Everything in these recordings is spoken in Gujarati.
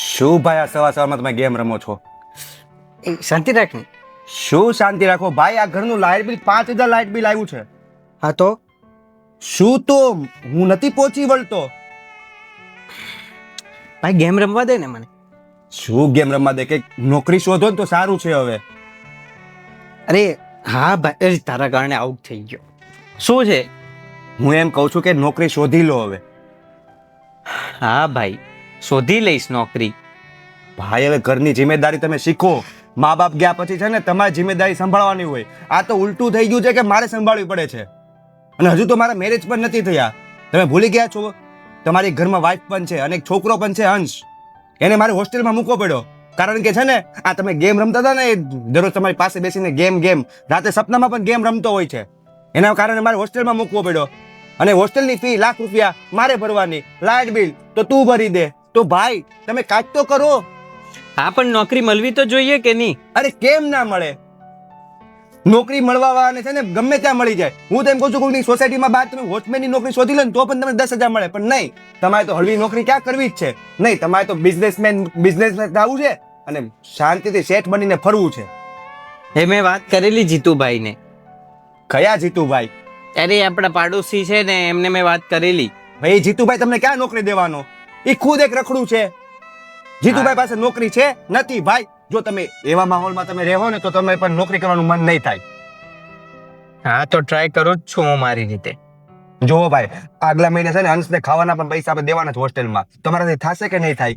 શું ભાઈ આ સવાર સવારમાં તમે ગેમ રમો છો? શાંતિ રાખ ને. શું શાંતિ રાખો ભાઈ, આ ઘરનું લાઇટ બિલ 5,000 લાઇટ બિલ આવ્યું છે. હા તો શું તો હું નથી પહોંચી વળતો. ભાઈ ગેમ રમવા દે ને મને. શું ગેમ રમવા દે? કે નોકરી શોધો ને તો સારું છે. હવે અરે હા ભાઈ, અરે તારા કારણે આઉટ થઈ ગયો. શું છે? હું એમ કહું છું કે નોકરી શોધી લો હવે. હા ભાઈ, શોધી લઈશ નોકરી. ભાઈ હવે ઘરની જિમ્મેદારી તમે શીખો. મા બાપ ગયા પછી છે ને તમારી જિમ્મેદારી સંભાળવાની હોય. આ તો ઉલટું થઈ ગયું છે કે મારે સંભાળવી પડે છે. અને હજુ તો મારા મેરેજ પણ નથી થયા. તમે ભૂલી ગયા છો? તમારી ઘરમાં વાઈફ પણ છે અને એક છોકરો પણ છે, અંશ. એને મારે હોસ્ટેલમાં મૂકવો પડ્યો. કારણ કે છે ને આ તમે ગેમ રમતા હતા ને, એ દરરોજ તમારી પાસે બેસીને ગેમ રાતે સપનામાં પણ ગેમ રમતો હોય છે. એના કારણે મારે હોસ્ટેલમાં મૂકવો પડ્યો. અને હોસ્ટેલની ફી ₹1,00,000 મારે ભરવાની, લાઇટ બિલ તો તું ભરી દે. તો ભાઈ તમે કાંઈક તો કરો. હા પણ નોકરી મળવી તો જોઈએ કે નહીં? અરે કેમ ના મળે? નોકરી મળવા વાળાને છે ને ગમે ત્યાં મળી જાય. હું તો એમ કહું છું કોઈ સોસાયટીમાં બહાર તમે વોચમેનની નોકરી શોધી લો ને તો પણ તમને 10,000 મળે. પણ નહીં, તમારે તો હળવી નોકરી ક્યાં કરવી જ છે. નહીં, તમારે તો બિઝનેસમેન થવું છે અને શાંતિથી શેઠ બનીને ફરવું છે. એ મેં વાત કરેલી જીતુભાઈને. કયા જીતુભાઈ? અરે આપણા પાડોશી છે ને, એમને મેં વાત કરેલી. ભાઈ જીતુભાઈ તમને ક્યાં નોકરી દેવાનો? એ ખુદ એક રખડું છે. જીતુભાઈ પાસે નોકરી છે નથી ભાઈ. જો તમે એવા માહોલમાં તમે રહો ને તો તમે પણ નોકરી કરવાનું મન નહીં થાય. હા તો ટ્રાય કરું જ છું હું મારી રીતે. જો ભાઈ, આગલા મહિને છે ને અંશને ખાવાના પણ પૈસા આપણે દેવાના છે હોસ્ટેલમાં. તમારાથી થશે કે નહીં થાય?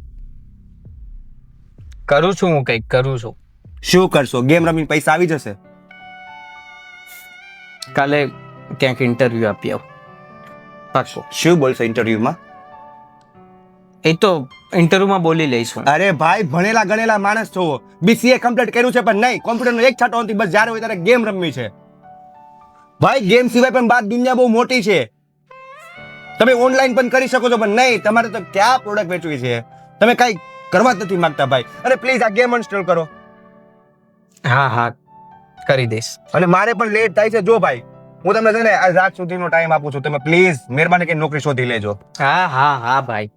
કરું છું હું, કંઈક કરું છું. શું કરશો? ગેમ રમીને પૈસા આવી જશે. કાલે ક્યાંક ઇન્ટરવ્યુ આપી આવ. પાક્કો. શું બોલશો ઇન્ટરવ્યુમાં? એ તો ઇન્ટરવ્યુમાં બોલી લઈશું. અરે ભાઈ, ભણેલા ગણેલા માણસ છો. BCA કમ્પ્લીટ કર્યું છે પણ નહીં, કોમ્પ્યુટરનો એક છાંટો નથી. બસ જ્યારે હોય ત્યારે ગેમ રમવી છે. ભાઈ ગેમ સિવાય પણ બહાર દુનિયા બહુ મોટી છે. તમે ઓનલાઈન પણ કરી શકો છો પણ નહીં, તમારે તો ક્યાં પ્રોડક્ટ વેચવી છે. તમે કાંઈ કરવા જ નથી માંગતા ભાઈ. અરે પ્લીઝ આ ગેમ અનસ્ટોલ કરો. હા હા કરી દઈશ. અને મારે પણ લેટ થાય છે. જો ભાઈ, હું તમને છે ને આજ રાત સુધીનો ટાઈમ આપું છું. તમે પ્લીઝ મહેરબાની કરીને નોકરી શોધી લેજો. હા હા હા ભાઈ.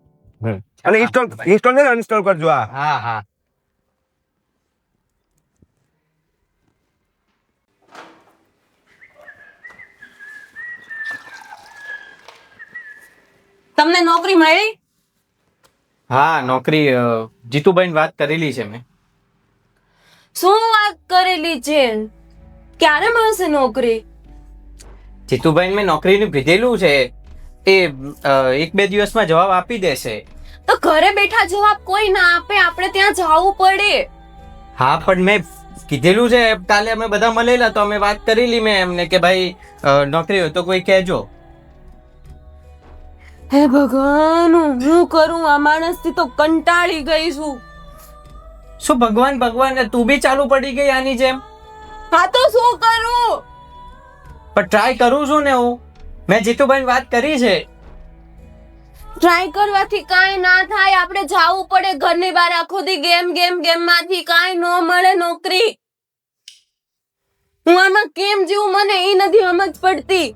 અને ઇન્સ્ટોલ ને અનઇન્સ્ટોલ કરજો. હા હા. તમને નોકરી મળી? હા નોકરી જીતુભાઈ વાત કરેલી છે મેં. શું વાત કરેલી છે? ક્યારે મળશે નોકરી? જીતુભાઈ મેં નોકરીનું કીધેલું છે. એ 1-2 દિવસમાં જવાબ આપી દેશે. તો ઘરે બેઠા જવાબ કોઈ ના આપે, આપણે ત્યાં જવું પડે. હા પણ મેં કીધેલું છે. કાલે અમે બધા મળેલા તો અમે વાત કરેલી મેં એમને કે ભાઈ નોકરી હોય તો કોઈ કહેજો. હે ભગવાન, હું કરું? આ માણસથી તો કંટાળી ગઈ છું. શું ભગવાન તું બી ચાલુ પડી ગઈ આની જેમ? હા તો શું કરું? પણ ટ્રાય કરું છું ને હું. મેં જીતુભાઈ વાત કરી છે. ટ્રાય કરવાથી કાંઈ ના થાય. આપણે જવું પડે ઘરની બહાર. આખો દી ગેમ માંથી કાંઈ ન મળે નોકરી. હું આમાં કેમ જીવું મને એ નથી સમજ પડતી.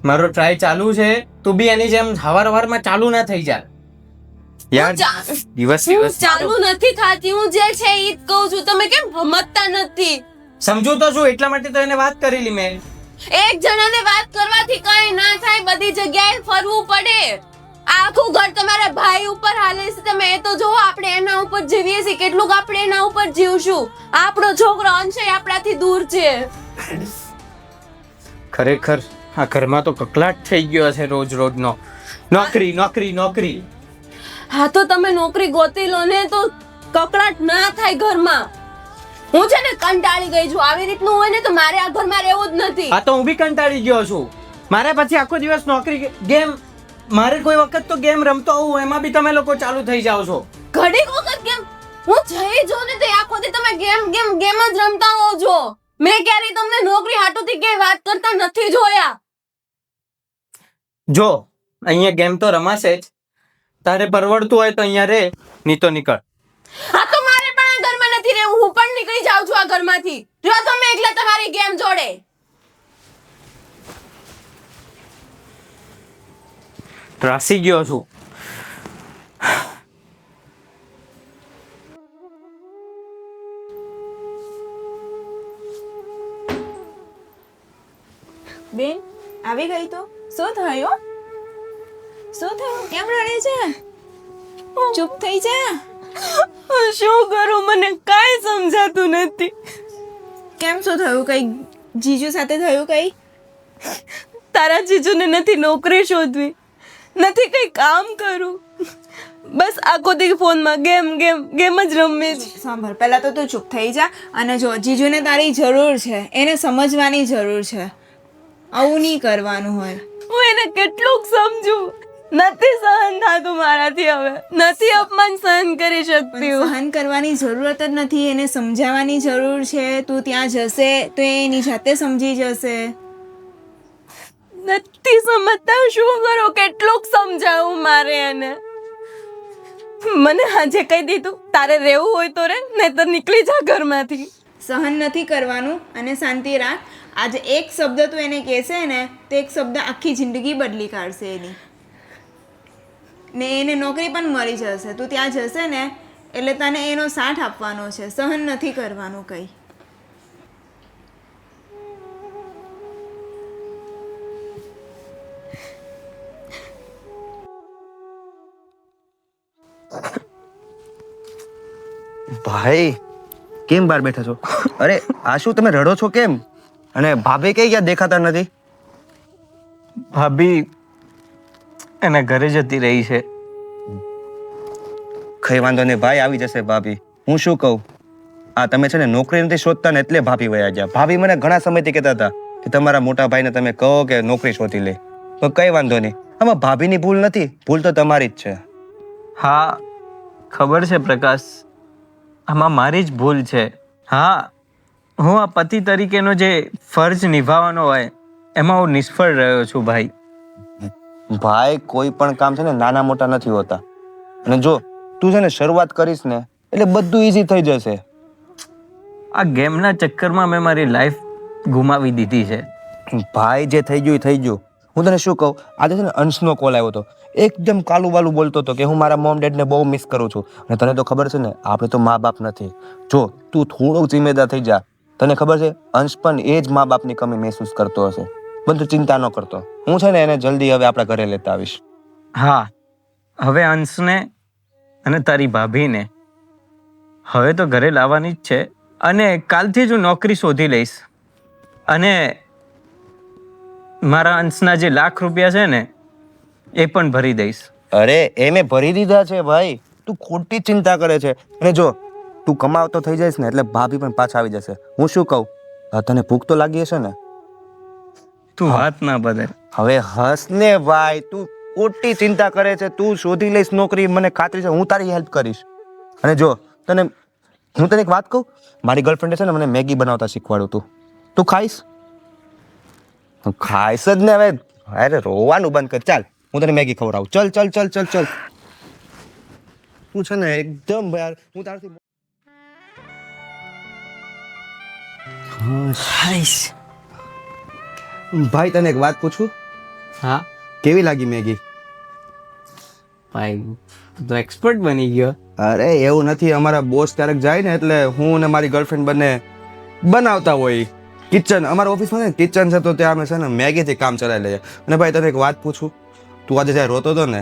મારો ટ્રાય ચાલુ છે. તું બી એની જેમ હવારમાં ચાલુ ના થઈ જા યાર. દિવસ હું ચાલુ નથી થાતી. હું જે છે ઈ જ કહું છું. તમે કેમ સમજતા નથી? સમજુ તો છું, એટલા માટે તો એને વાત કરેલી મેં. એક જણાને વાત કરવાથી કાંઈ ના થાય. બધી જગ્યાએ ફરવું પડે. આખું ઘર તમારા ભાઈ ઉપર હાલે છે. તમે એ તો જોવો, આપણે એના ઉપર જીવીએ છીએ. કેટલુંક આપણે એના ઉપર જીવશું. આપણો છોકરો અંશે આપણાથી દૂર છે. ખરેખર આ ઘરમાં તો કકલાટ થઈ ગયો છે રોજનો. નોકરી. હા તો તમે નોકરી ગોતી લો ને તો કકડાટ ના થાય ઘરમાં. હું છે ને કંટાળી ગઈ છું. આવી રીતનું હોય ને તો મારે આ ઘરમાં રહેવું જ નથી. હા તો હું બી કંટાળી ગયો છું. મારે પછી આખો દિવસ નોકરી ગેમ. મારે કોઈ વખત તો ગેમ રમતો હોઉં, એમાં બી તમે લોકો ચાલુ થઈ જાઓ છો. ઘડીક વખત કેમ હું જઈ જો ને તો આખો દી તમે ગેમ જ રમતા હો છો. મેં ક્યારે તમને નોકરી હાટુથી ક્યાંય વાત કરતા નથી જોયા. જો અહીંયા ગેમ તો રમાશે જ. તારે પરવડતું હોય તો અહીંયા રે, નહીં તો નીકળ. હા તો મારે પણ આ ઘરમાં નથી રહેવું. હું પણ નીકળી જાઉં છું આ ઘરમાંથી. જો તમે એકલા તમારી ગેમ જોડે. ત્રાસી ગયો છું. બેન આવી ગઈ તો શું થયું? શું થયું? કેમ રડે છે? ચૂપ થઈ જા. શું કરું, મને કાંઈ સમજાતું નથી. કેમ શું થયું? કઈ જીજુ સાથે થયું કઈ? તારા જીજુને નથી નોકરી શોધવી, નથી કઈ કામ કરું, બસ આખો દી ફોનમાં ગેમ ગેમ ગેમ જ રમે છે. સાંભળ, પહેલા તો તું ચૂપ થઈ જા અને જો જીજુને તારી જરૂર છે, એને સમજવાની જરૂર છે. આવું નહીં કરવાનું હોય. હું એને કેટલુંક સમજું, નથી સહન થતું મારાથી. હવે નથી અપમાન સહન કરી શકતી હું. સહન કરવાની જરૂરત જ નથી, એને સમજાવવાની જરૂર છે. તું ત્યાં જશે તો એ એની જાતે સમજી જશે. નથી સમજતા, શું કરું, કેટલુંક સમજાવું મારે એને. મને આજે કહી દીધું તારે રહેવું હોય તો રે, નહીતર નીકળી જા ઘરમાંથી. સહન નથી કરવાનું અને શાંતિ રાખ. આજે એક શબ્દ તું એને કહેશે ને તો એક શબ્દ આખી જિંદગી બદલી કાઢશે એની. ને એને નોકરી પણ મળી જશે. તું ત્યાં જશે ને એટલે તને એનો સાથ આપવાનો છે. સહન નથી કરવાનું કંઈ. ભાઈ કેમ બહાર બેઠા છો? અરે આ શું તમે રડો છો કેમ? અને ભાભી કઈ ગયા, દેખાતા નથી? ભાભી એના ઘરે જતી રહી છે. કઈ વાંધો નહીં ભાઈ, આવી જશે ભાભી. હું શું કહું, આ તમે છે ને નોકરી નથી શોધતા ને એટલે ભાભી વયા ગયા. ભાભી મને ઘણા સમયથી કહેતા હતા કે તમારા મોટા ભાઈને તમે કહો કે નોકરી શોધી લે. તો કઈ વાંધો નહીં, આમાં ભાભીની ભૂલ નથી, ભૂલ તો તમારી જ છે. હા ખબર છે પ્રકાશ, આમાં મારી જ ભૂલ છે. હા, હું આ પતિ તરીકેનો જે ફરજ નિભાવવાનો હોય એમાં હું નિષ્ફળ રહ્યો છું ભાઈ. ભાઈ કોઈ પણ કામ છે ને નાના મોટા નથી હોતા. અને જો તું છે ને શરૂઆત કરીશ ને એટલે બધું ઈઝી થઈ જશે. આ ગેમના ચક્કરમાં મેં મારી લાઈફ ગુમાવી દીધી છે. ભાઈ જે થઈ ગયું એ થઈ ગયું. હું તને શું કહું, આજે છે ને અંશનો કોલ આવ્યો હતો, એકદમ કાલું વાલું બોલતો હતો કે હું મારા મોમ ડેડને બહુ મિસ કરું છું. અને તને તો ખબર છે ને આપણે તો મા બાપ નથી. જો તું થોડોક જિમ્મેદાર થઈ જા. તને ખબર છે અંશ પણ એ જ મા બાપની કમી મહેસૂસ કરતો હશે. બધું ચિંતા ન કરતો, હું છે ને એને જલ્દી હવે આપણા ઘરે લેતા આવીશ. હા, હવે અંશને અને તારી ભાભીને હવે તો ઘરે લાવવાની જ છે. અને કાલથી જ હું નોકરી શોધી લઈશ અને મારા અંશના જે લાખ રૂપિયા છે ને એ પણ ભરી દઈશ. અરે એ મેં ભરી દીધા છે ભાઈ, તું ખોટી ચિંતા કરે છે. અને જો તું કમાવતો થઈ જઈશ ને એટલે ભાભી પણ પાછા આવી જશે. હું શું કહું, તને ભૂખ તો લાગી હશે ને? તું વાત ના બદલ. હવે હસ ને ભાઈ, તું ખોટી ચિંતા કરે છે. તું શોધી લઈશ નોકરી, મને ખાતરી છે, હું તારી હેલ્પ કરીશ. અને જો હું તને એક વાત કહું, મારી ગર્લફ્રેન્ડે છે ને મને મેગી બનાવતા શીખવાડ્યું. તું ખાઈશ? હું ખાઈશ જ ને. હવે અરે રોવાનું બંધ કર, ચાલ હું તને મેગી ખવડાવું. ચલ ચલ ચલ ચલ ચલ. તું છે ને એકદમ યાર, હું તારથી ભાઈ તને એક વાત પૂછું? હા કેવી લાગી મેગી? ભાઈ તો એક્સપર્ટ બની ગયો. અરે એવું નથી, અમારા બોસ ક્યારેક જાય ને એટલે હું ને મારી ગર્લફ્રેન્ડ બંને બનાવતા હોય. કિચન અમારા ઓફિસમાં છે ને કિચન છે, તો ત્યાં અમે છે ને મેગીથી કામ ચલાવી લઈએ. અને ભાઈ તને એક વાત પૂછું, તું આજે જ્યારે રોતો હતો ને,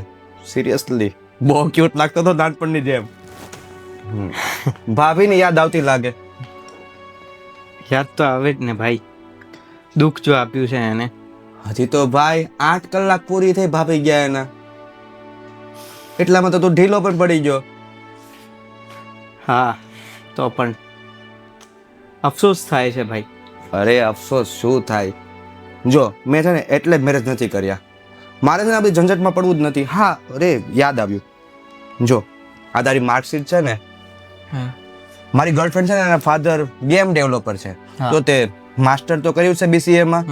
સિરિયસલી બહુ ક્યુટ લાગતો હતો નાનપણની જેમ. ભાભીને યાદ આવતી લાગે. યાદ તો આવે જ ને ભાઈ, દુઃખ જો આપ્યું છે એને. હજી તો ભાઈ 8 કલાક પૂરી થઈ ભાભી ગયા એના, એટલામાં તો તું ઢીલો પણ પડી ગયો. હા તો પણ અફસોસ થાય છે ભાઈ. અરે અફસોસ શું થાય, જો મેં છે ને એટલે જ મેરેજ નથી કર્યા. મારે છે ને આપણી ઝંઝટમાં પડવું જ નથી. હા અરે યાદ આવ્યું, જો આ તારી માર્કશીટ છે ને, મારી ગર્લફ્રેન્ડ છે ને એના ફાધર ગેમ ડેવલપર છે. તો તે માસ્ટર તો કર્યું છે BCA માં,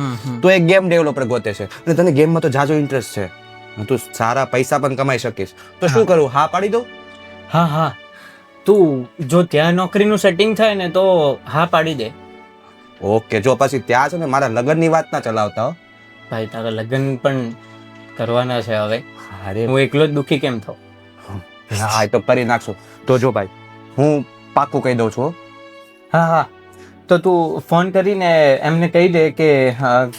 તો એક ગેમ ડેવલપર ગોતે છે. અને તને ગેમમાં તો જાજો ઇન્ટરેસ્ટ છે, તું સારા પૈસા પણ કમાઈ શકીશ. તો શું કરું, હા પાડી દઉં? હા હા, તું જો ત્યાં નોકરીનું સેટિંગ થાય ને તો હા પાડી દે. ઓકે, જો પછી ત્યાં છે ને મારા લગ્નની વાત ના ચલાવતા હો. ભાઈ તારા લગ્ન પણ કરવાના છે હવે. અરે હું એકલો જ દુઃખી કેમ થઉં? હા એ તો કરી નાખશું. તો જો ભાઈ હું પાક્કું કહી દઉં છું. હા હા, તો તું ફોન કરીને એમને કહી દે કે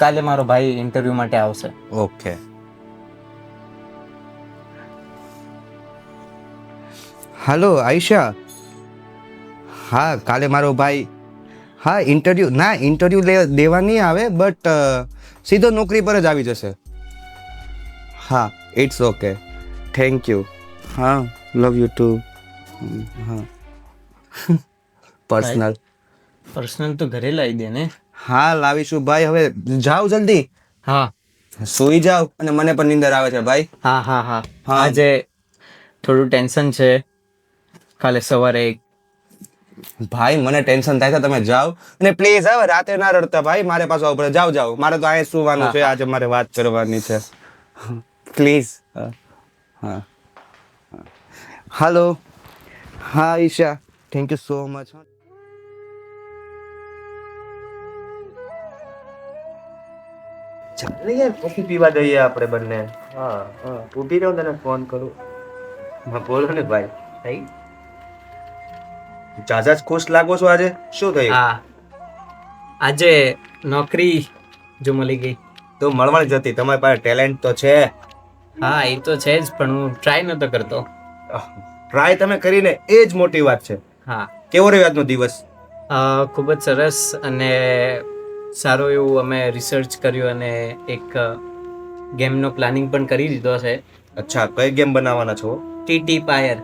કાલે મારો ભાઈ ઇન્ટરવ્યૂ માટે આવશે. ઓકે. હાલો આયશા. હા કાલે મારો ભાઈ હા ઇન્ટરવ્યૂ દેવા નહીં આવે બટ સીધો નોકરી પર જ આવી જશે. હા ઇટ્સ ઓકે. Thank you. હા લવ યુ ટુ. હા પર્સનલ તો ઘરે લાવી દે ને. હા લાવીશું ભાઈ. હવે જાઓ જલ્દી. હા સુઈ જાઓ અને મને પણ નીંદર આવે છે ભાઈ. હા હા હા હા. આજે થોડું ટેન્શન છે. કાલે સવારે ભાઈ મને ટેન્શન થાય છે. તમે જાઓ અને પ્લીઝ હવે રાતે ના રડતા ભાઈ. મારે પાછું આવવું પડે. જાઓ મારે તો અહીંયા સુવાનું છે. આજે મારે વાત કરવાની છે. પ્લીઝ. હા હાલો. હા Isha thank you so much. ચાલ યાર કોફી પીવા જઈએ આપણે બંને. હા ઊભી રહો તને ફોન કરું. હા બોલો ને ભાઈ. થઈ જાજા જ ખુશ લાગો છો આજે. શું થયું? હા આજે નોકરી જો મળી ગઈ. તો મળવાની જ હતી. તમારી પાસે ટેલેન્ટ તો છે. હા એ તો છે જ પણ હું ટ્રાય નતો કરતો. ટ્રાય તમે કરીને એ જ મોટી વાત છે. હા કેવો રહ્યો આજનો દિવસ? ખૂબ જ સરસ અને સારું એવું અમે રિસર્ચ કર્યું અને એક ગેમનો પ્લાનિંગ પણ કરી દીધો છે. અચ્છા કઈ ગેમ બનાવવાના છો? TT પાયર.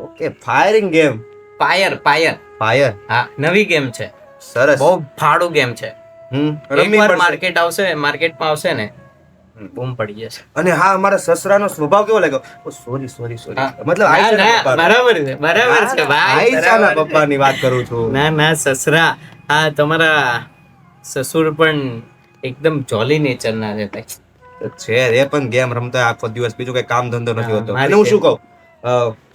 Okay firing game. પાયર fire. હા નવી ગેમ છે. સરસ. બહુ ફાડું ગેમ છે. રમી એકવાર પડશે. માર્કેટમાં આવશે ને બૂમ પડી જશે. અને હા મારા સસરાનો સ્વભાવ કેવો લાગ્યો? ઓ સોરી મતલબ આયશાના પપ્પા. બરાબર છે ભાઈ. આયશાના પપ્પાની વાત કરું છું. ના સસરા. હા તમારા સસુર પણ એકદમ જોલી નેચરના છે ભાઈ. છે એ પણ ગેમ રમતા આખો દિવસ. બીજું કઈ કામ ધંધો નથી હોતો. મારી અને હું છે. શું કહું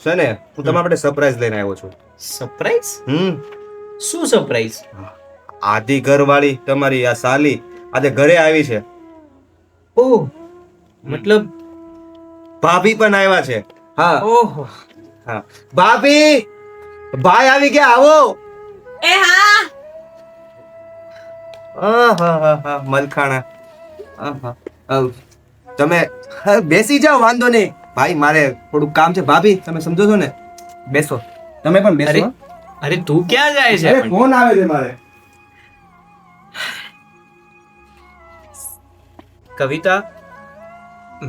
છે ને હું તમારા માટે સરપ્રાઈઝ લઈને આવ્યો છું. સરપ્રાઈઝ? શું સરપ્રાઈઝ? આધી ઘરવાળી તમારી આ સાલી આજે ઘરે આવી છે. ઓહ મતલબ ભાભી પણ આવ્યા છે. હા ઓહો. હા ભાભી ભાઈ આવી ગયા આવો. એ હા આહાહાહા, મલખાણા. આહા. તમે બેસી જાઓ વાંધો નહીં. ભાઈ મારે થોડું કામ છે. ભાભી તમે સમજો છો ને. બેસો. તમે પણ બેસો. અરે તું ક્યાં જાય છે અરે ફોન આવે છે મારે. કવિતા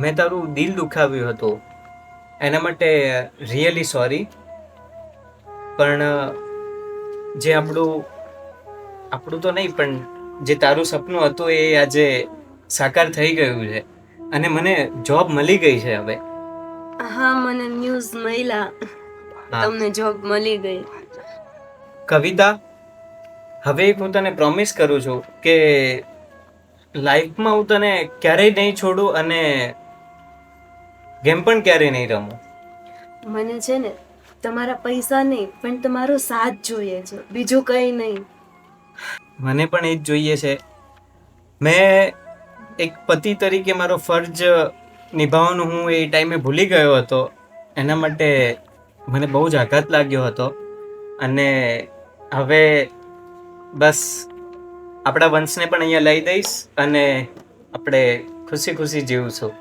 મેં તારું દિલ દુખાવ્યું હતું એના માટે રિયલી સોરી. પણ જે આપણું તો નહીં પણ જે તારું સપનું હતું એ આજે સાકાર થઈ ગયું છે અને મને જોબ મળી ગઈ છે હવે. હા મને ન્યૂઝ મળ્યા. તમને જોબ મળી ગઈ. કવિતા હવે એક હું તને પ્રોમિસ કરું છું કે લાઈફમાં હું તને ક્યારેય નહીં છોડું અને ગેમ પણ ક્યારેય નહીં રમું. મને છે ને તમારા પૈસા નહીં પણ તમારો સાથ જોઈએ છે. બીજું કંઈ નહીં. મને પણ એ જ જોઈએ છે. મેં એક પતિ તરીકે મારો ફરજ નિભાવવાનું હું એ ટાઈમે ભૂલી ગયો હતો. એના માટે મને બહુ જ આઘાત લાગ્યો હતો અને હવે બસ આપણા વંશને પણ અહીંયા લઈ દઈશ અને આપણે ખુશી ખુશી જીવશું.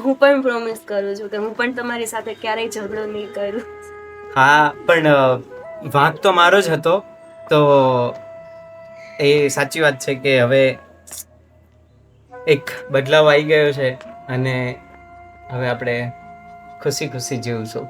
હું પણ પ્રોમિસ કરું છું કે હું પણ તમારી સાથે ક્યારેય ઝઘડો નહીં કરું. હા પણ વાંક તો મારો જ હતો. તો એ સાચી વાત છે કે હવે એક બદલાવ આવી ગયો છે અને હવે આપણે ખુશી ખુશી જીવશું.